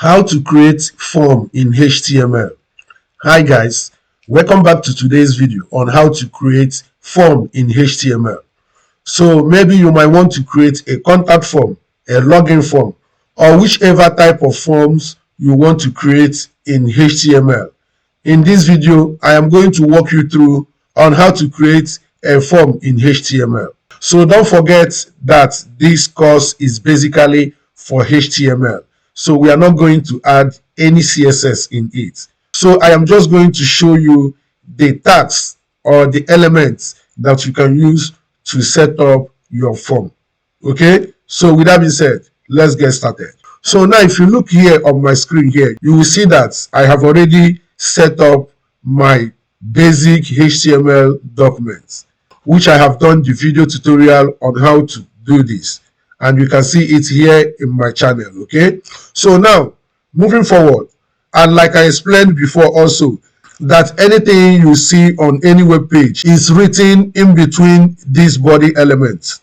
How to create form in HTML. Hi guys, welcome back to today's video on how to create form in HTML. So maybe you might want to create a contact form, a login form, or whichever type of forms you want to create in HTML. In this video, I am going to walk you through on how to create a form in HTML. So don't forget that this course is basically for HTML. So we are not going to add any CSS in it. So I am just going to show you the tags or the elements that you can use to set up your form. Okay, so with that being said, let's get started. So now if you look here on my screen here, you will see that I have already set up my basic HTML documents, which I have done the video tutorial on how to do this, and you can see it here in my channel. Okay, so now moving forward, and like I explained before also, that anything you see on any web page is written in between these body elements.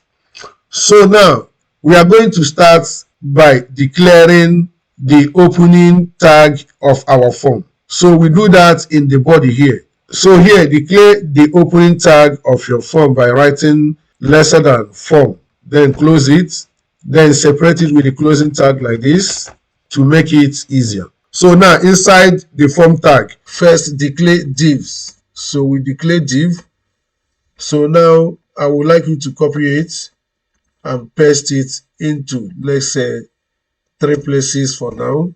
So now we are going to start by declaring the opening tag of our form. So we do that in the body here. So here, declare the opening tag of your form by writing lesser than form, then close it, then separate it with the closing tag like this to make it easier. So now inside the form tag, first declare divs. So we declare div. So now I would like you to copy it and paste it into, let's say, 3 places for now.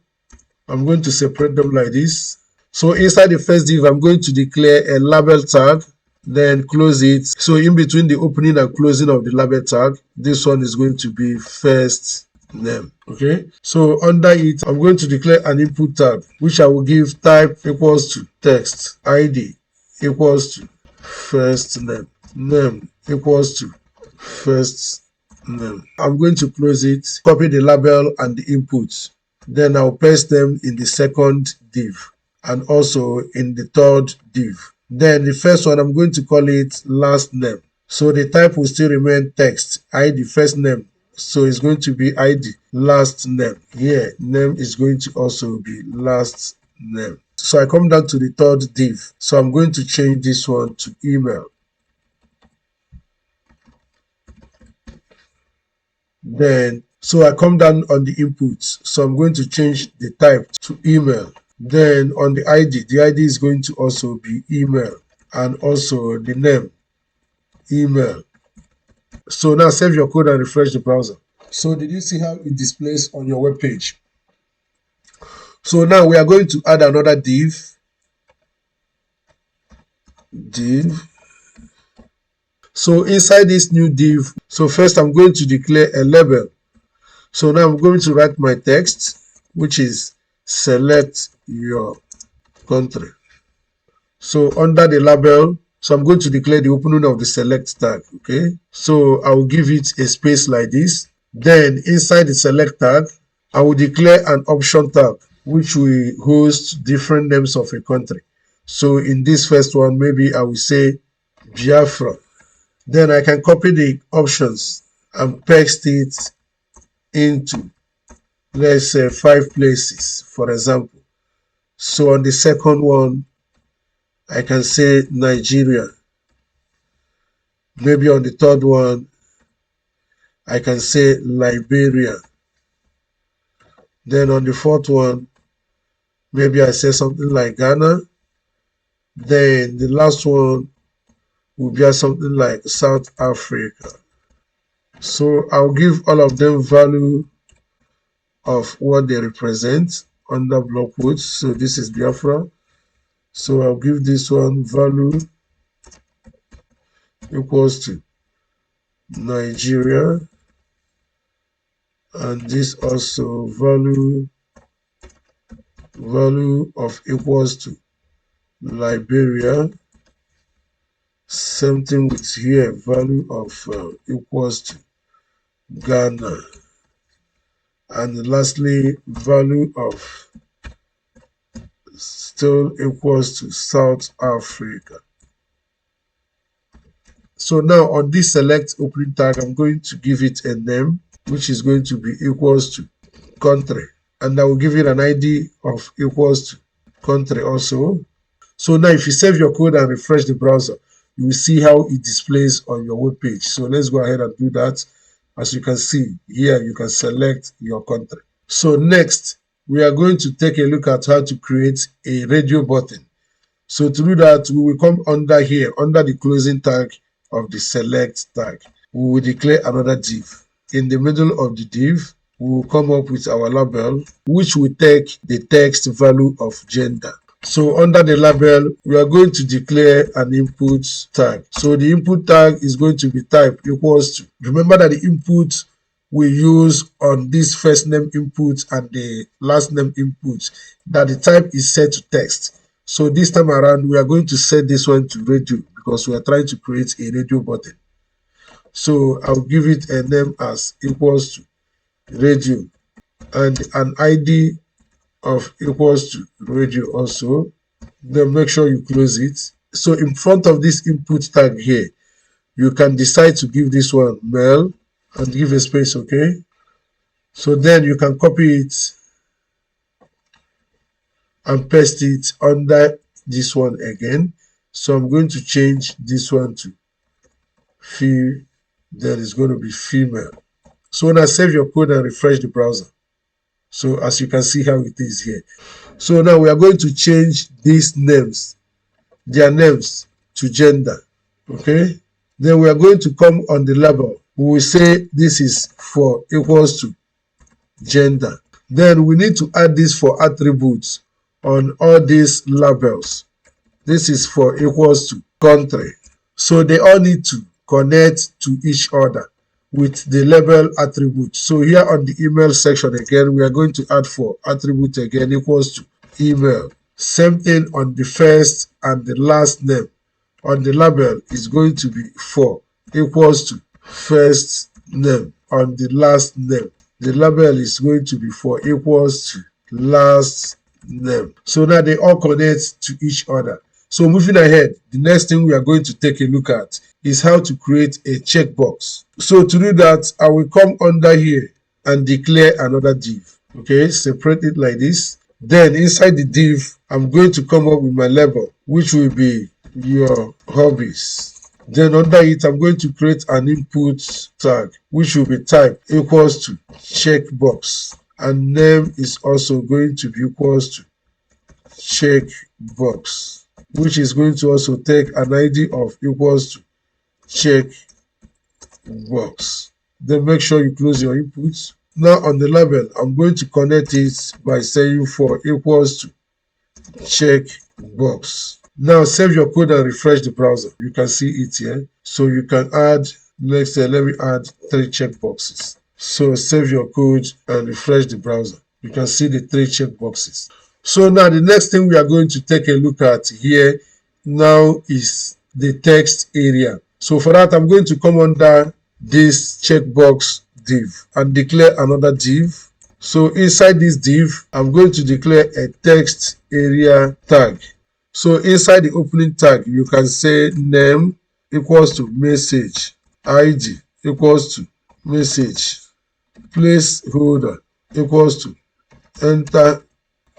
I'm going to separate them like this. So inside the first div, I'm going to declare a label tag, then close it. So in between the opening and closing of the label tag, this one is going to be first name. Okay, so under it, I'm going to declare an input tag, which I will give type equals to text, id equals to first name, name equals to first name. I'm going to close it, copy the label and the inputs. Then I'll paste them in the second div and also in the third div. Then the first one, I'm going to call it last name. So the type will still remain text, id first name. So it's going to be id last name. Here, name is going to also be last name. So I come down to the third div. So I'm going to change this one to email. Then, so I come down on the inputs. So I'm going to change the type to email. Then on the ID is going to also be email, and also the name, email. So now save your code and refresh the browser. So did you see how it displays on your web page? So now we are going to add another div. So inside this new div, so first I'm going to declare a label. So now I'm going to write my text, which is select your country. So under the label, so I'm going to declare the opening of the select tag. Okay, so I will give it a space like this. Then inside the select tag, I will declare an option tag, which will host different names of a country. So in this first one, maybe I will say Biafra. Then I can copy the options and paste it into, let's say, 5 places, for example. So on the second one, I can say Nigeria. Maybe on the third one, I can say Liberia. Then on the fourth one, maybe I say something like Ghana. Then the last one will be something like South Africa. So I'll give all of them value of what they represent under block quotes. So this is Biafra. So I'll give this one value equals to Nigeria, and this also value of equals to Liberia. Same thing with here, value of equals to Ghana, and lastly value of still equals to South Africa. So now on this select opening tag, I'm going to give it a name, which is going to be equals to country. and I will give it an ID of equals to country also. So now if you save your code and refresh the browser, you will see how it displays on your web page. So let's go ahead and do that. As you can see here, you can select your country. So next, we are going to take a look at how to create a radio button. So to do that, we will come under here, under the closing tag of the select tag. We will declare another div. In the middle of the div, we will come up with our label, which will take the text value of gender. So under the label, we are going to declare an input tag. So the input tag is going to be type equals to. Remember that the input we use on this first name input and the last name input, that the type is set to text. So this time around, we are going to set this one to radio because we are trying to create a radio button. So I'll give it a name as equals to radio and an ID of equals to radio also. Then make sure you close it. So in front of this input tag here, you can decide to give this one male and give a space, okay? So then you can copy it and paste it under this one again. So I'm going to change this one to female. Then it's going to be female. So when I save your code and refresh the browser, so as you can see how it is here. So now we are going to change these names, their names to gender, okay? Then we are going to come on the label. We will say this is for equals to gender. Then we need to add this for attributes on all these labels. This is for equals to country. So they all need to connect to each other with the label attribute. So here on the email section again, we are going to add for attribute again equals to email. Same thing on the first and the last name. On the label is going to be for equals to first name. On the last name, the label is going to be for equals to last name. So now they all connect to each other. So moving ahead, the next thing we are going to take a look at is how to create a checkbox. So to do that, I will come under here and declare another div. Okay, separate it like this. Then inside the div, I'm going to come up with my label, which will be your hobbies. Then under it, I'm going to create an input tag, which will be type equals to checkbox. And name is also going to be equals to checkbox, which is going to also take an ID of equals to checkbox. Then make sure you close your inputs. Now on the label, I'm going to connect it by saying for equals to checkbox. Now save your code and refresh the browser. You can see it here. So you can add, let's say, let me add 3 checkboxes. So save your code and refresh the browser. You can see the 3 checkboxes. So now the next thing we are going to take a look at here now is the text area. So for that, I'm going to come under this checkbox div and declare another div. So inside this div, I'm going to declare a text area tag. So inside the opening tag, you can say name equals to message, ID equals to message, placeholder equals to enter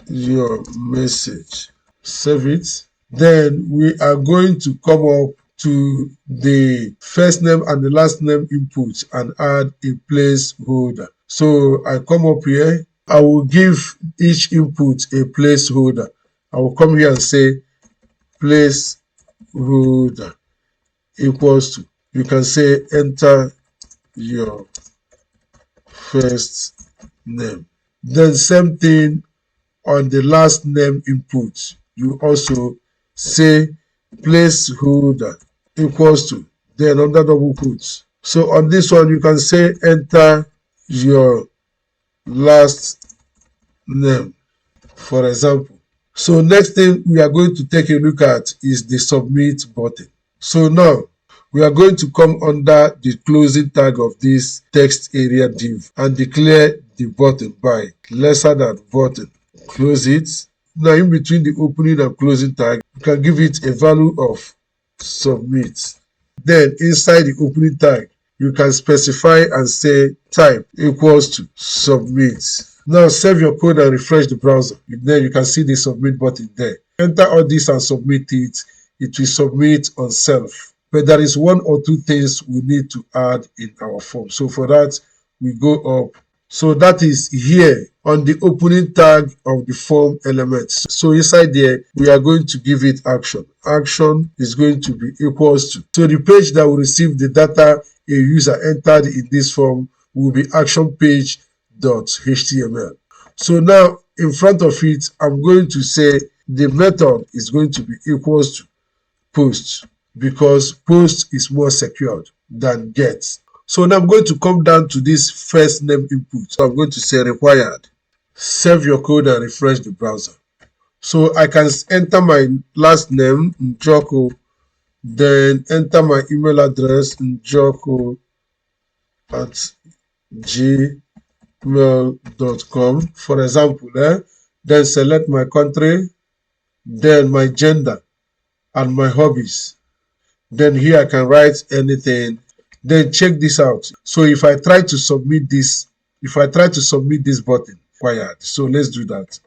your message. Save it. Then we are going to come up to the first name and the last name input and add a placeholder. So I come up here. I will give each input a placeholder. I will come here and say placeholder equals to, you can say enter your first name. Then same thing on the last name input. You also say placeholder equals to, then under double quotes. So on this one, you can say enter your last name, for example. So next thing we are going to take a look at is the submit button. So now we are going to come under the closing tag of this text area div and declare the button by lesser than button. Close it. Now in between the opening and closing tag, you can give it a value of submit. Then inside the opening tag, you can specify and say type equals to submit. Now save your code and refresh the browser. Then you can see the submit button there. Enter all this and submit it. It will submit on self. But there is one or two things we need to add in our form. So for that, we go up. So that is here on the opening tag of the form elements. So inside there, we are going to give it action. Action is going to be equals to. So the page that will receive the data a user entered in this form will be action page.html. So now in front of it, I'm going to say the method is going to be equals to post, because post is more secured than get. So now I'm going to come down to this first name input. So I'm going to say required. Save your code and refresh the browser. So I can enter my last name, Njoko, then enter my email address, njoko@gmail.com, for example. Then select my country, then my gender and my hobbies. Then here I can write anything. Then check this out. So if I try to submit this button, required. So let's do that.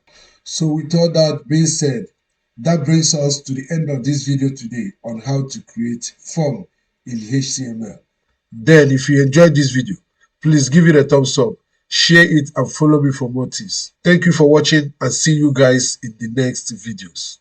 So with all that being said, that brings us to the end of this video today on how to create form in HTML. Then if you enjoyed this video, please give it a thumbs up, share it and follow me for more tips. Thank you for watching and see you guys in the next videos.